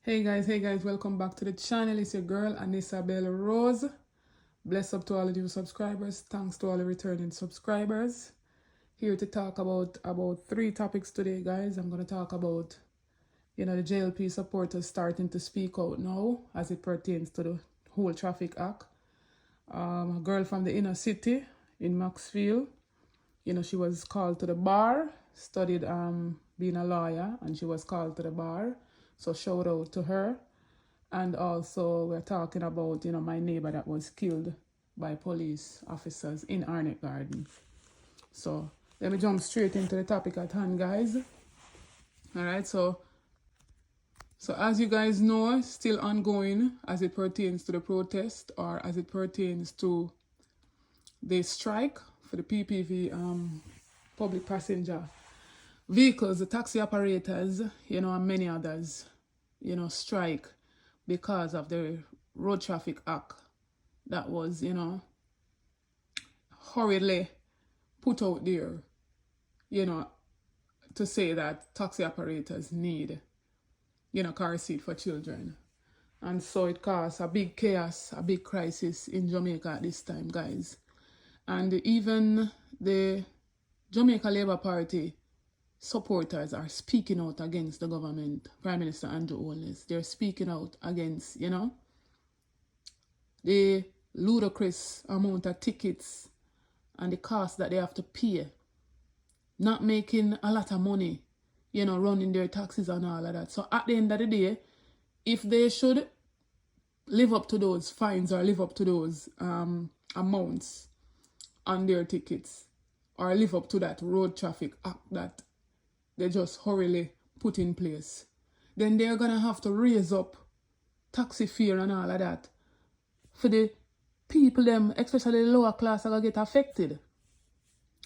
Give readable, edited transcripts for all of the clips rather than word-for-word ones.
Hey guys, welcome back to the channel. It's your girl, Anisabel Rose. Bless up to all the new subscribers. Thanks to all the returning subscribers. Here to talk about three topics today, guys. I'm going to talk about, the JLP supporters starting to speak out now as it pertains to the whole traffic act. A girl from the inner city in Maxfield, she was called to the bar, studied being a lawyer, and she was called to the bar. So shout out to her. And also we're talking about, my neighbor that was killed by police officers in Arnett Garden. So let me jump straight into the topic at hand, guys. All right, so as you guys know, still ongoing as it pertains to the protest or as it pertains to the strike for the PPV public passenger vehicles, the taxi operators, and many others, strike because of the road traffic act that was, hurriedly put out there, to say that taxi operators need, car seat for children. And so it caused a big chaos, a big crisis in Jamaica at this time, guys. And even the Jamaica Labour Party supporters are speaking out against the government, Prime Minister Andrew Holness. They're speaking out against, the ludicrous amount of tickets and the cost that they have to pay. Not making a lot of money, running their taxes and all of that. So at the end of the day, if they should live up to those fines or live up to those amounts on their tickets or live up to that road traffic act that they just hurriedly put in place, then they're going to have to raise up taxi fare and all of that for the people, them, especially the lower class, are going to get affected.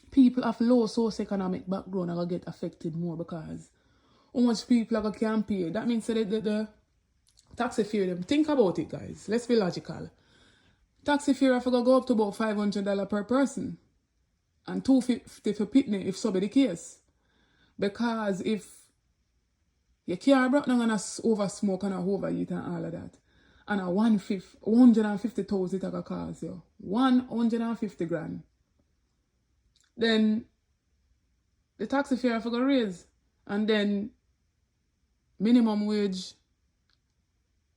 People of low socioeconomic background are going to get affected more because how much people are going to can pay. That means that the taxi fare, them, think about it, guys. Let's be logical. Taxi fare are going to go up to about $500 per person and $250 for pitney if so be the case. Because if your car brought down and over smoke and overheat and all of that, and a 150,000 it cost you, 150 grand, then the taxi fare for go raise, and then minimum wage.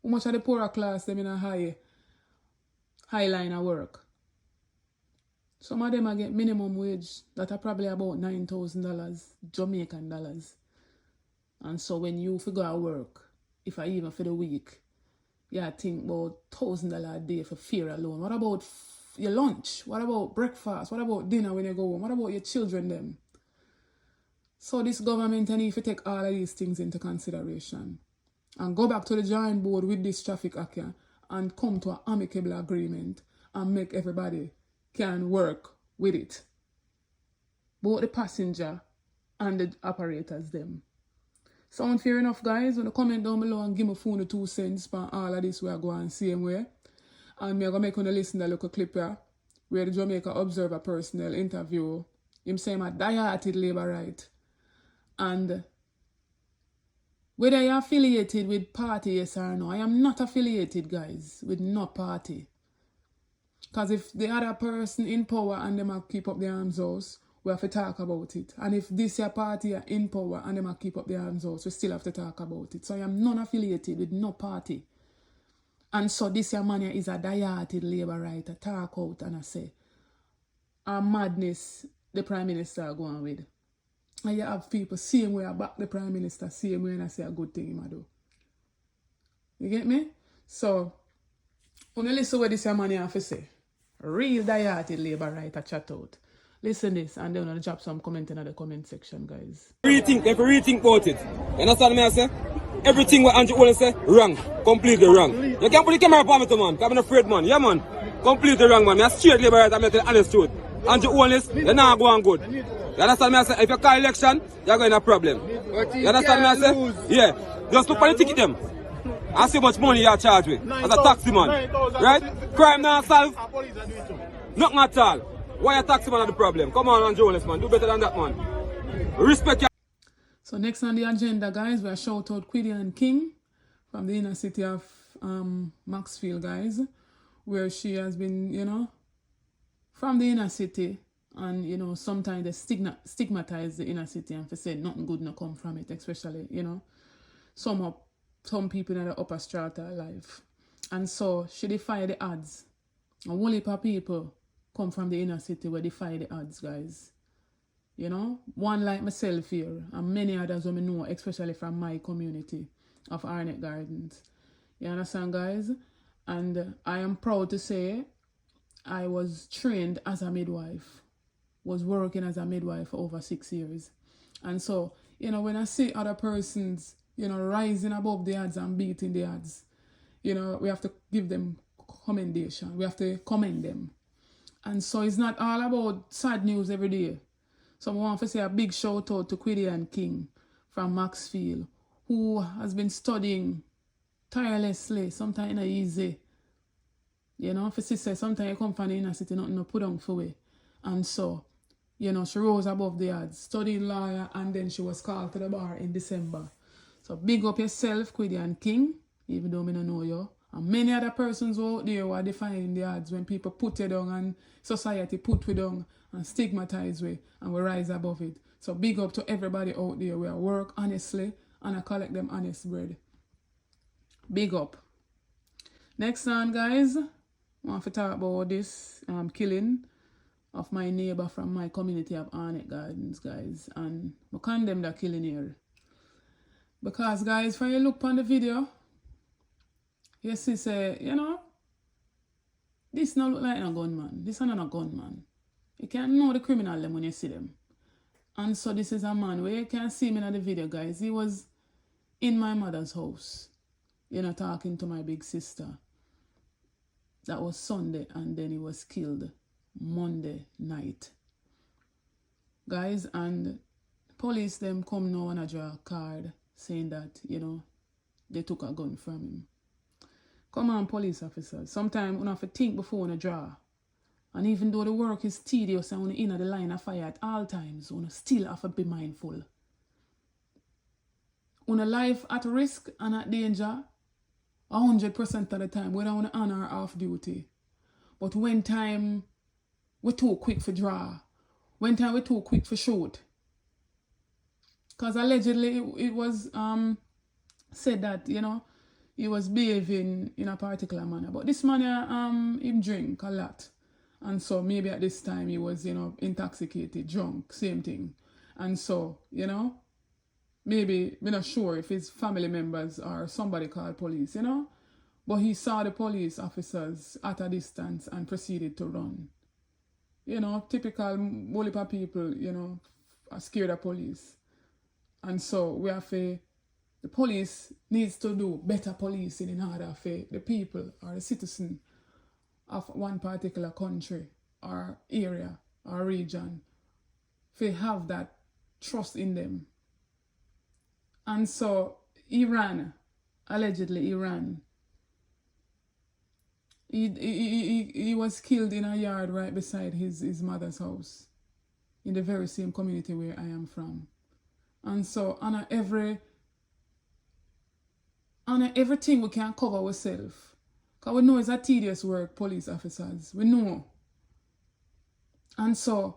How much of the poorer class them in a high line of work? Some of them are get minimum wage that are probably about $9,000 Jamaican dollars. And so when you figure out work, if I even for the week, I think about $1,000 a day for fare alone. What about your lunch? What about breakfast? What about dinner when you go home? What about your children them? So this government needs to take all of these things into consideration and go back to the drawing board with this traffic act and come to an amicable agreement and make everybody can work with it. Both the passenger and the operators them. Sound fair enough, guys? When you comment down below and give me phone 2 cents for all of this we are going same way. And me are going to make you listen to a little clip here where the Jamaica Observer personnel interview him saying a die-hearted labor right. And whether you're affiliated with party, yes or no, I am not affiliated, guys, with no party. Because if the other person in power and them keep up their arms house, we have to talk about it. And if this your party are in power and them keep up their arms house, we still have to talk about it. So I am non-affiliated with no party. And so this your man is a die-hearted labor writer. Talk out and I say, a madness the Prime Minister going with. And you have people same way I back the Prime Minister, same way and I say a good thing him do. You get me? So, when you listen what this your man have to say, real die-hearted labor writer chat out. Listen this and then I'll drop some comment in the comment section, guys. Rethink about it. You understand me I say? Everything what Andrew Holness say, wrong. Completely wrong. You can't put the camera upon me to man, because I'm afraid man. Yeah man. Completely wrong man. I'm a straight labor writer, I'm telling the honest truth. Andrew Holness, you're not going good. You understand me I say? If you call election, you're going to have a problem. You understand me I say? Yeah. Just look for the ticket them. And see how much money you're charged with as a taxi man. Right? Crime not solved. Nothing at all. Why a taxi man are the problem? Come on, Andrew Holness, man. Do better than that, man. Respect your... So next on the agenda, guys, we are shout out Quiddy and King from the inner city of Maxfield, guys, where she has been, from the inner city. And, sometimes they stigmatize the inner city and they say nothing good no come from it, especially, some people in the upper strata of life. And so she defy the odds. A whole heap of people come from the inner city where defy the odds, guys. One like myself here and many others who I know, especially from my community of Arnett Gardens. You understand, guys? And I am proud to say I was trained as a midwife, was working as a midwife for over 6 years. And so, when I see other persons, rising above the odds and beating the odds, we have to give them commendation. We have to commend them. And so it's not all about sad news every day. So I want to say a big shout out to Quiddy King from Maxfield, who has been studying tirelessly, sometimes not easy. For sister, sometimes you come from the inner city, nothing to put on for it. And so, she rose above the odds, studying lawyer, and then she was called to the bar in December. So big up yourself, Quiddy King, even though I don't know you. And many other persons out there who are defying the odds when people put you down and society put you down and stigmatize you and we rise above it. So big up to everybody out there who work honestly and I collect them honest bread. Big up. Next on, guys, I want to talk about this killing of my neighbor from my community of Arnett Gardens, guys. And I condemn that killing here. Because, guys, when you look on the video, you see, this not look like a gunman. This is not a gunman. You can't know the criminal them when you see them. And so this is a man where you can see him in the video, guys. He was in my mother's house, talking to my big sister. That was Sunday, and then he was killed Monday night. Guys, and police them come now and I draw a card saying that, they took a gun from him. Come on, police officers. Sometimes you have to think before you draw. And even though the work is tedious and you're in the line of fire at all times, you still have to be mindful. Your life at risk and at danger 100% of the time, whether on on or off duty. But when time we're too quick for draw, when time we're too quick for shoot. Because allegedly it was said that, he was behaving in a particular manner. But this man, him drink a lot. And so maybe at this time he was, intoxicated, drunk, same thing. And so, maybe, we're not sure if his family members or somebody called police, But he saw the police officers at a distance and proceeded to run. Typical Wolipa people, are scared of police. And so we have to, the police needs to do better policing in order for the people or the citizen of one particular country or area or region to have that trust in them. And so Iran, allegedly Iran, he was killed in a yard right beside his mother's house in the very same community where I am from. And so on everything we can cover ourselves. Because we know it's a tedious work, police officers. We know. And so,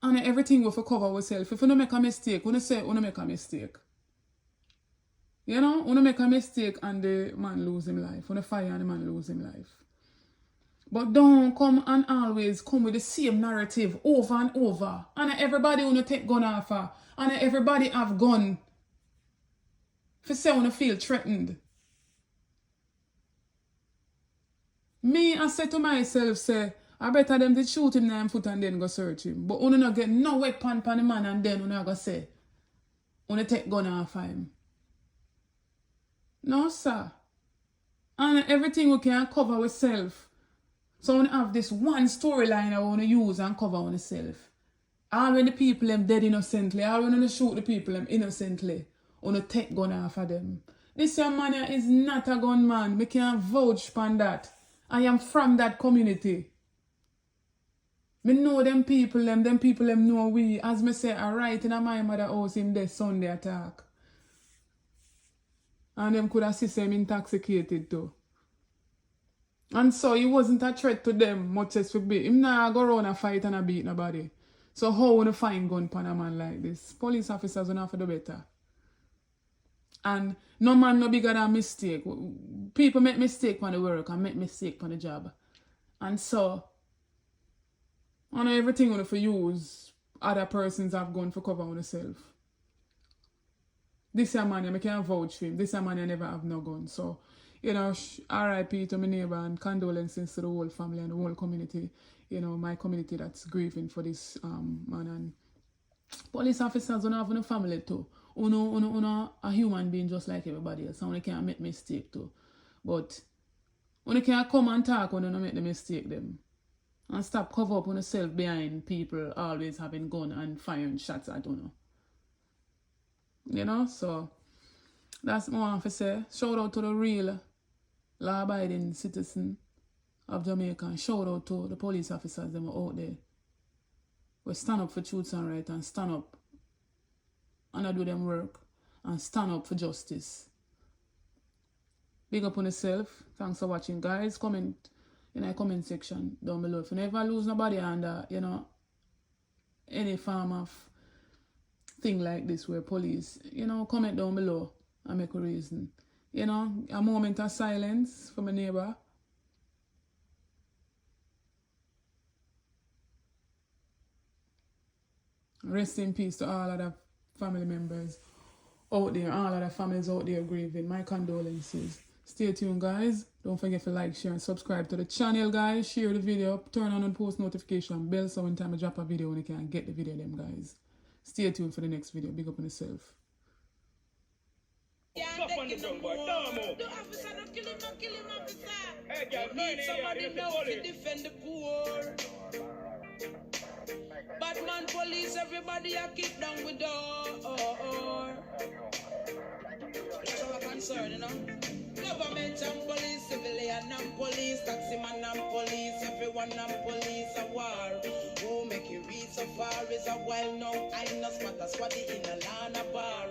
on everything we have to cover ourselves. If we don't make a mistake, we don't say we don't make a mistake. We don't make a mistake and the man lose his life. We don't fire and the man lose his life. But don't come and always come with the same narrative over and over. And everybody want to take gun off her. And everybody have gun. For say want to feel threatened. Me, I say to myself, I better them to shoot him in the foot and then go search him. But you not get no weapon on the man and then you not go say, you take gun off him. No, sir. And everything we can cover ourselves. So we have this one storyline I want to use and cover ourselves. All when the people them dead innocently, all when you shoot the people them innocently, you take gun off of them. This young man is not a gunman. We can't vouch for that. I am from that community. Me know them people them know we. As me say, I write in my mother house in this Sunday attack. And them could have seen him intoxicated too. And so he wasn't a threat to them, much as we be. Him nah go around and fight and a beat nobody. So how would you find gun pan a man like this? Police officers will have to do better. And no man no bigger than mistake. People make mistake on the work and make mistake on the job. And so, on everything on for use, other persons have gone for cover on themselves. This a man, I can't vouch for him. This a man, I never have no gun. So, you know, RIP to my neighbor and condolences to the whole family and the whole community. You know, my community that's grieving for this man. And police officers don't have no family too. Uno a human being just like everybody else. And you can't make mistake too. But when you can't come and talk when you don't make the mistake them. And stop cover up on yourself behind people always having gun and firing shots, I don't know. You know, so that's what I want to say. Shout out to the real law-abiding citizen of Jamaica. And shout out to the police officers that were out there. We stand up for truth and right and stand up and do them work and stand up for justice. Big up on yourself. Thanks for watching, guys. Comment in the comment section down below. If you never lose nobody under, you know, any form of thing like this where police, you know, comment down below and make a reason. You know, a moment of silence for my neighbor. Rest in peace to all other family members out there, all other families out there grieving. My condolences. Stay tuned, guys. Don't forget to like, share, and subscribe to the channel, guys. Share the video, turn on and post notification bell so when time I drop a video, when you can get the video, them guys. Stay tuned for the next video. Big up on yourself. Yeah, they kill him, the officer don't kill him, officer. Hey, girl, need somebody now to defend the poor. Batman police, everybody are kicked down with door. That's our concern, you know. Government and police, civilian and police, taximan and police, everyone and police, a war. Who make you reach so far is a while now. I know smarter squatty in a land bar.